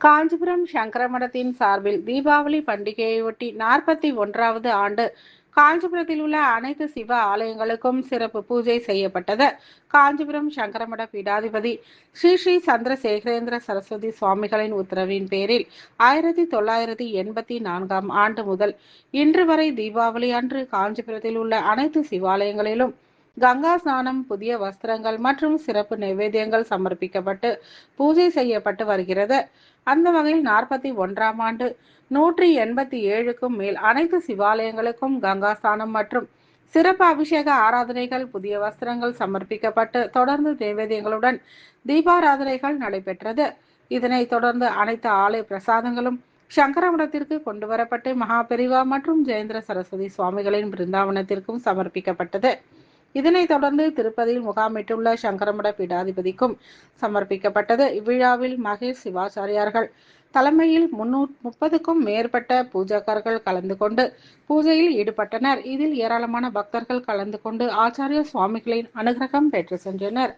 காஞ்சிபுரம் சங்கர மடத்தின் சார்பில் தீபாவளி பண்டிகையையொட்டி 41வது ஆண்டு காஞ்சிபுரத்தில் உள்ள அனைத்து சிவ ஆலயங்களுக்கும் சிறப்பு பூஜை செய்யப்பட்டது. காஞ்சிபுரம் சங்கரமட பீடாதிபதி ஸ்ரீ ஸ்ரீ சந்திரசேகரேந்திர சரஸ்வதி சுவாமிகளின் உத்தரவின் பேரில் 1984ஆம் ஆண்டு முதல் இன்று வரை தீபாவளி அன்று காஞ்சிபுரத்தில் உள்ள அனைத்து சிவாலயங்களிலும் கங்கா ஸ்நானம், புதிய வஸ்திரங்கள் மற்றும் சிறப்பு நைவேத்தியங்கள் சமர்ப்பிக்கப்பட்டு பூஜை செய்யப்பட்டு வருகிறது. அந்த வகையில் 41ஆம் ஆண்டு 187க்கும் மேல் அனைத்து சிவாலயங்களுக்கும் கங்கா ஸ்நானம் மற்றும் சிறப்பு அபிஷேக ஆராதனைகள், புதிய வஸ்திரங்கள் சமர்ப்பிக்கப்பட்டு தொடர்ந்து நைவேத்தியங்களுடன் தீபாராதனைகள் நடைபெற்றது. இதனைத் தொடர்ந்து அனைத்து ஆலய பிரசாதங்களும் சங்கரமடத்திற்கு கொண்டு வரப்பட்டு மகாபெரிவா மற்றும் ஜெயேந்திர சரஸ்வதி சுவாமிகளின் பிருந்தாவனத்திற்கும் சமர்ப்பிக்கப்பட்டது. இதனைத் தொடர்ந்து திருப்பதியில் முகாமிட்டுள்ள சங்கரமட பீடாதிபதிக்கும் சமர்ப்பிக்கப்பட்டது. இவ்விழாவில் மகேஷ் சிவாச்சாரியார்கள் தலைமையில் 330க்கும் மேற்பட்ட பூஜகர்கள் கலந்து கொண்டு பூஜையில் ஈடுபட்டனர். இதில் ஏராளமான பக்தர்கள் கலந்து கொண்டு ஆச்சாரிய சுவாமிகளின் அனுகிரகம் பெற்று சென்றனர்.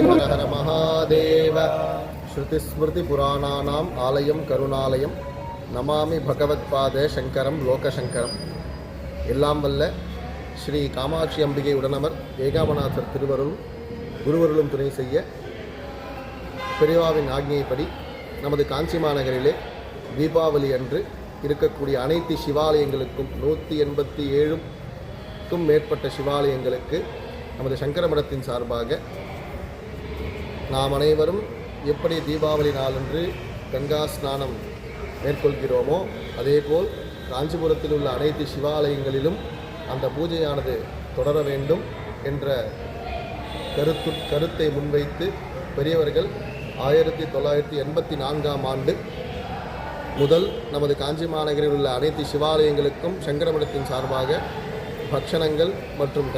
हर हर महादेव श्रुतिस्मृति पुराणानाम् आलयं करुणालयं नमामि भगवत्पादे शंकरं लोकशंकरं எல்லாம் வல்ல ஸ்ரீ காமாட்சி அம்பிகை உடனமர் ஏகாமநாதர் திருவருளும் குருவருளும் துணை செய்ய பெரியவாவின் ஆக்ஞைப்படி நமது காஞ்சி மாநகரிலே தீபாவளி அன்று இருக்கக்கூடிய அனைத்து சிவாலயங்களுக்கும் 187க்கும் மேற்பட்ட சிவாலயங்களுக்கு நமது சங்கர மடத்தின் சார்பாக நாம் அனைவரும் எப்படி தீபாவளி நாளன்று கங்கா ஸ்நானம் மேற்கொள்கிறோமோ அதேபோல் காஞ்சிபுரத்தில் உள்ள அனைத்து சிவாலயங்களிலும் அந்த பூஜையானது தொடர வேண்டும் என்ற கருத்தை முன்வைத்து பெரியவர்கள் 1984ஆம் ஆண்டு முதல் நமது காஞ்சி மாநகரில் உள்ள அனைத்து சிவாலயங்களுக்கும் சங்கரமடத்தின் சார்பாக பக்ஷணங்கள் மற்றும்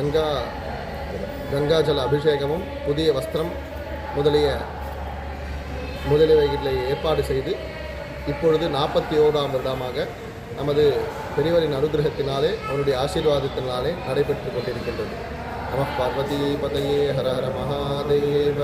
கங்காஜல அபிஷேகமும் புதிய வஸ்திரம் முதலியவைகளை ஏற்பாடு செய்து இப்பொழுது 41ஆம் வருடமாக நமது பெரியவரின் அனுகிரகத்தினாலே அவருடைய ஆசீர்வாதத்தினாலே நடைபெற்று கொண்டிருக்கின்றது. நம பார்வதி பதையே ஹர ஹர மகாதேவ.